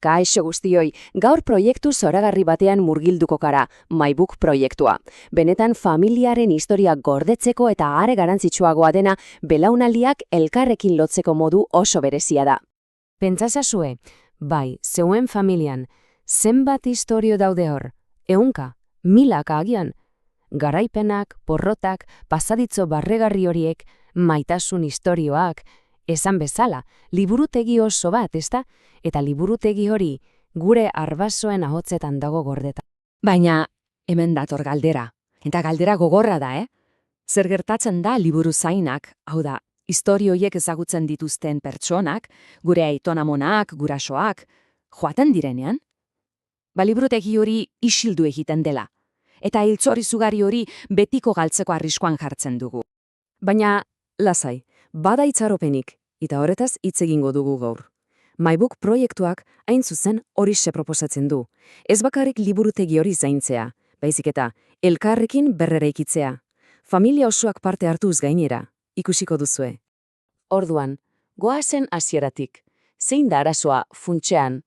Kaixo guztioi, gaur proiektu zoragarri batean murgilduko gara, MyBook proiektua. Benetan familiaren historia gordetzeko eta are garrantzitsuagoa dena, belaunaldiak elkarrekin lotzeko modu oso berezia da. Pentsazazue, bai, zeuen familian, zenbat historio daude hor, ehunka, milaka agian, garaipenak, porrotak, pasaditzo barregarri horiek, maitasun istorioak, esan bezala, liburutegi oso bat, ezta? Eta liburutegi hori gure arbasoen ahotsetan dago gordeta. Baina, hemen dator galdera. Eta galdera gogorra da, Zer gertatzen da liburu zainak, hau da, istorioiek ezagutzen dituzten pertsonak, gure aitonamonak, gurasoak, joaten direnean? Liburutegi hori isildu egiten dela. Eta hiltzor izugarri hori betiko galtzeko arriskuan jartzen dugu. Baina, lasai, bada itxaropenik, eta horretaz hitz egingo dugu gaur. MyBook proiektuak hain zuzen horixe proposatzen du. Ez bakarrik liburutegi hori zaintzea, baizik eta elkarrekin berreraikitzea. Familia osoak parte hartuz gainera, ikusiko duzue. Orduan, goazen hasieratik. Zein da arazoa funtsean?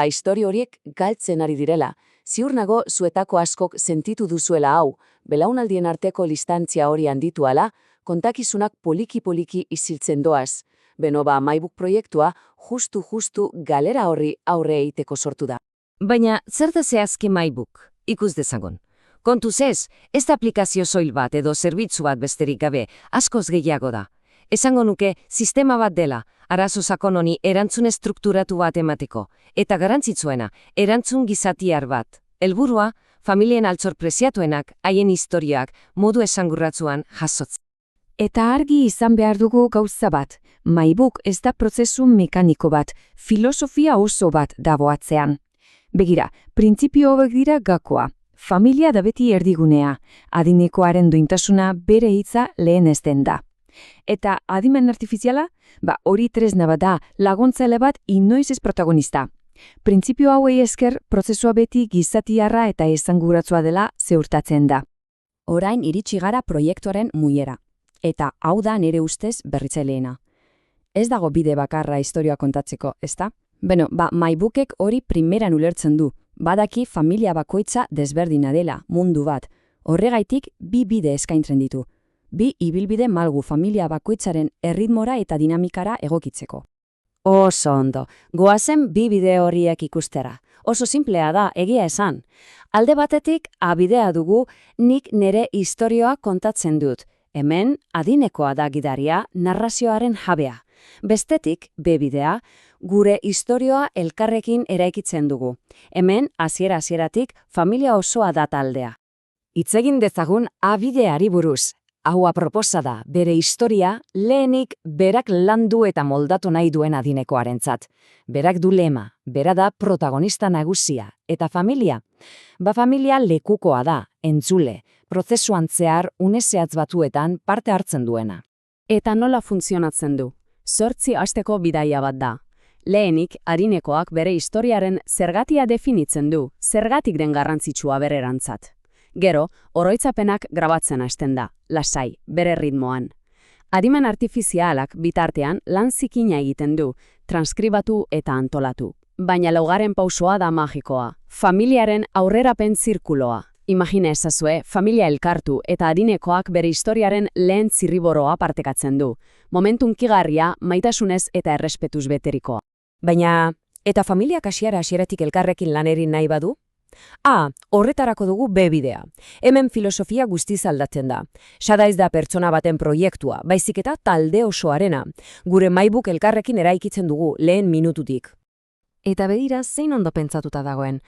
Istorio horiek galtzen ari direla. Ziur nago zuetako askok sentitu duzuela hau, belaunaldien arteko distantzia hori handitu ala, kontakizunak poliki-poliki isiltzen doaz. Beno MyBook proiektua justu galera horri aurre egiteko sortu da. Baina, zer da zehazki MyBook? Ikus dezagun. Kontuz ez da aplikazio soil bat edo zerbitzu bat besterik gabe, askoz gehiago da. Esango nuke, sistema bat dela, arazo sakon honi erantzun estrukturatu bat emateko, eta garrantzitsuena, erantzun gizatiar bat. Helburua, familien altzor preziatuenak, haien historiak, modu esangurratzuan jasotzen. Eta argi izan behar dugu gauza bat, MyBook ez da prozesu mekaniko bat, filosofia oso bat dago atzean. Begira, printzipio hauek dira gakoa, familia da beti erdigunea, adinekoaren duintasuna bere hitza lehenesten da. Eta adimen artifiziala? Hori tresna bat da, laguntzaile bat inoiz ez protagonista. Printzipio hauei esker, prozesua beti gizatiarra eta esanguratsua dela ziurtatzen da. Orain iritsi gara proiektuaren muiera. Eta hau da nire ustez berritzaileena. Ez dago bide bakarra historia kontatzeko, ezta? MyBookek hori primeran ulertzen du. Badaki familia bakoitza desberdina dela, mundu bat. Horregaitik bi bide eskaintzen ditu. Bi ibilbide malgu familia bakoitzaren erritmora eta dinamikara egokitzeko. Oso ondo, goazen bi bide horiek ikustera. Oso simplea da, egia esan. Alde batetik, abidea dugu, nik nire istorioa kontatzen dut. Hemen, adinekoa da gidaria, narrazioaren jabea. Bestetik, bidea, gure istorioa elkarrekin eraikitzen dugu. Hemen, hasieratik familia osoa da taldea. Hitz egin dezagun abideari buruz. Hau aproposa da, bere historia lehenik berak landu eta moldatu nahi duen adinekoarentzat. Berak du lema, bera da protagonista nagusia. Eta familia? Familia lekukoa da, entzule, prozesuan zehar unezehatz batuetan parte hartzen duena. Eta nola funtzionatzen du? 8 asteko bidaia bat da. Lehenik, adinekoak bere historiaren zergatia definitzen du, zergatik den garrantzitsua bererantzat. Gero, oroitzapenak grabatzen hasten da, lasai, bere ritmoan. Adimen artifizialak bitartean lan zikina egiten du, transkribatu eta antolatu. Baina laugarren pausoa da magikoa, familiaren aurrerapen zirkuloa. Imagina ezazue, familia elkartu eta adinekoak bere historiaren lehen zirriboroa partekatzen du. Momentu hunkigarria, maitasunez eta errespetuz beterikoa. Baina, eta familiak hasieratik elkarrekin lanerin nahi badu? Horretarako dugu bidea. Hemen filosofia guztiz aldatzen da. Sada ez da pertsona baten proiektua, baizik eta talde osoarena. Gure MyBook elkarrekin eraikitzen dugu lehen minututik. Eta bedira zein ondo pentsatuta dagoen.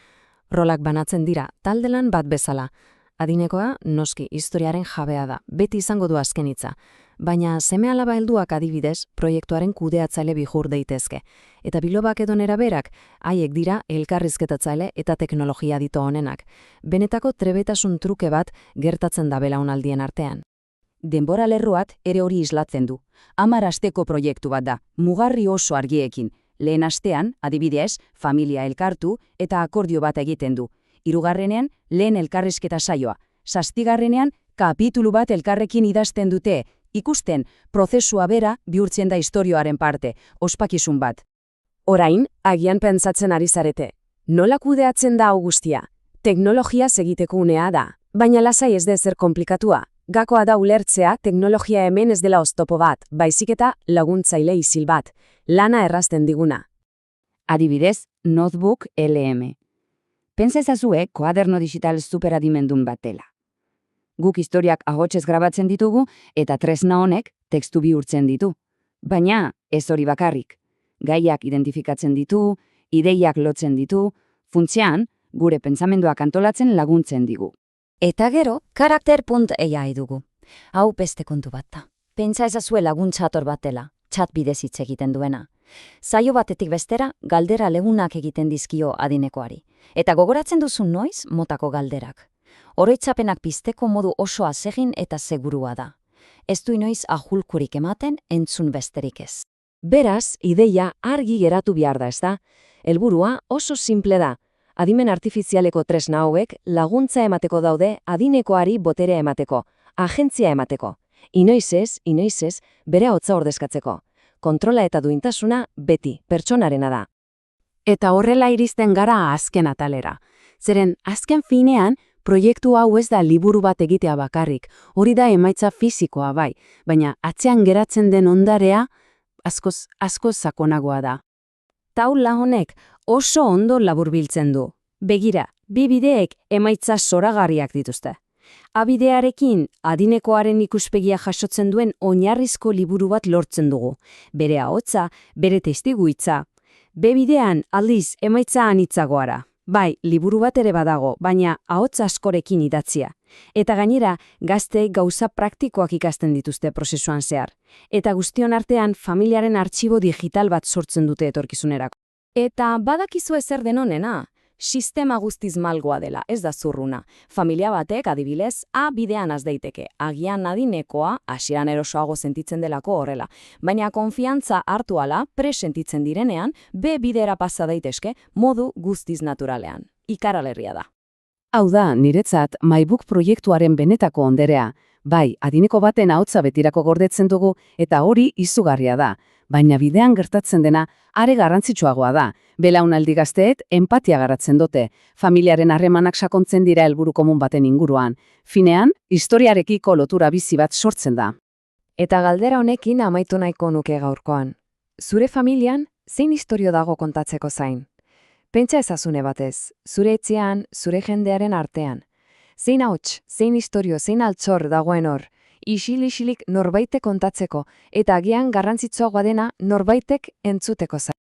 Rolak banatzen dira, taldelan bat bezala. Adinekoa, noski, historiaren jabea da, beti izango du azken hitza. Baina seme-alaba helduak adibidez, proiektuaren kudeatzaile bihur daitezke. Eta bilobak edo neraberak, haiek dira elkarrizketatzaile eta teknologia dito honenak. Benetako trebetasun truke bat gertatzen da belaunaldien artean. Denbora lerroat ere hori islatzen du. 10 asteko proiektu bat da, mugarri oso argiekin. Lehen astean, adibidez, familia elkartu eta akordio bat egiten du. 3. lehen elkarrizketa saioa. 7. kapitulu bat elkarrekin idazten dute, ikusten, prozesua bera bihurtzen da istorioaren parte, ospakizun bat. Orain, agian pentsatzen ari zarete. Nola kudeatzen da hau guztia? Teknologia segiteko unea da, baina lasai ez da ezer komplikatua. Gakoa da ulertzea teknologia hemen ez dela oztopo bat, baizik eta laguntzaile isil bat, lana errazten diguna. Adibidez, Notebook LM. Pentsa ezazue koaderno digital superadimendun bat dela. Guk historiak ahotsez grabatzen ditugu eta tresna honek tekstu bihurtzen ditu. Baina ez hori bakarrik. Gaiak identifikatzen ditu, ideiak lotzen ditu, funtsean gure pentsamenduak antolatzen laguntzen digu. Eta gero, karakter.ai dugu. Hau beste kontu bat da. Pentsa ezazue laguntzator bat dela, chat bidez hitz egiten duena. Saio batetik bestera, galdera legunak egiten dizkio adinekoari. Eta gogoratzen duzu noiz motako galderak. Oroitzapenak pizteko modu oso atsegin eta segurua da. Ez du inoiz ahulkurik ematen entzun besterik ez. Beraz, ideia argi geratu behar da, ezta? Helburua oso simple da. Adimen artifizialeko tresna hauek laguntza emateko daude adinekoari boterea emateko, agentzia emateko. Inoiz ez, bere ahotsa ordezkatzeko. Kontrola eta duintasuna beti pertsonarena da. Eta horrela iristen gara azken atalera. Zeren, azken finean, proiektu hau ez da liburu bat egitea bakarrik, hori da emaitza fisikoa bai, baina atzean geratzen den ondarea askoz sakonagoa da. Taula honek oso ondo laburbiltzen du. Begira, bi bideek emaitza zoragarriak dituzte. Abidearekin adinekoaren ikuspegia jasotzen duen oinarrizko liburu bat lortzen dugu. Bere ahotsa, bere testiguitza. Bebidean aldiz emaitza anitzagoara. Bai, liburu bat ere badago, baina ahots askorekin idatzia. Eta gainera, gazteek gauza praktikoak ikasten dituzte prozesuan zehar. Eta guztion artean familiaren artxibo digital bat sortzen dute etorkizunerako. Eta badakizu ezer den honena, sistema guztiz malgoa dela, ez da zurruna. Familia batek adibidez, A bidean az daiteke, agian adinekoa, hasieran erosoago sentitzen delako horrela. Baina konfiantza hartu ala, presentitzen direnean, B bidera pasa daitezke, modu guztiz naturalean. Ikaralerria da. Hau da, niretzat, MyBook proiektuaren benetako onderea. Bai, adineko baten ahotsa betirako gordetzen dugu, eta hori izugarria da. Baina bidean gertatzen dena, are garrantzitsuagoa da. Belaunaldi gazteek empatia garatzen dute. Familiaren harremanak sakontzen dira helburu komun baten inguruan. Finean, historiarekiko lotura bizi bat sortzen da. Eta galdera honekin amaitu nahiko nuke gaurkoan. Zure familian, zein istorio dago kontatzeko zain? Pentsa ezazune batez, zure etxean, zure jendearen artean. Zein ahots, zein istorio, zein altxor dagoen hor, isil-isilik norbaitek kontatzeko, eta agian garrantzitsuagoa dena norbaitek entzuteko zain.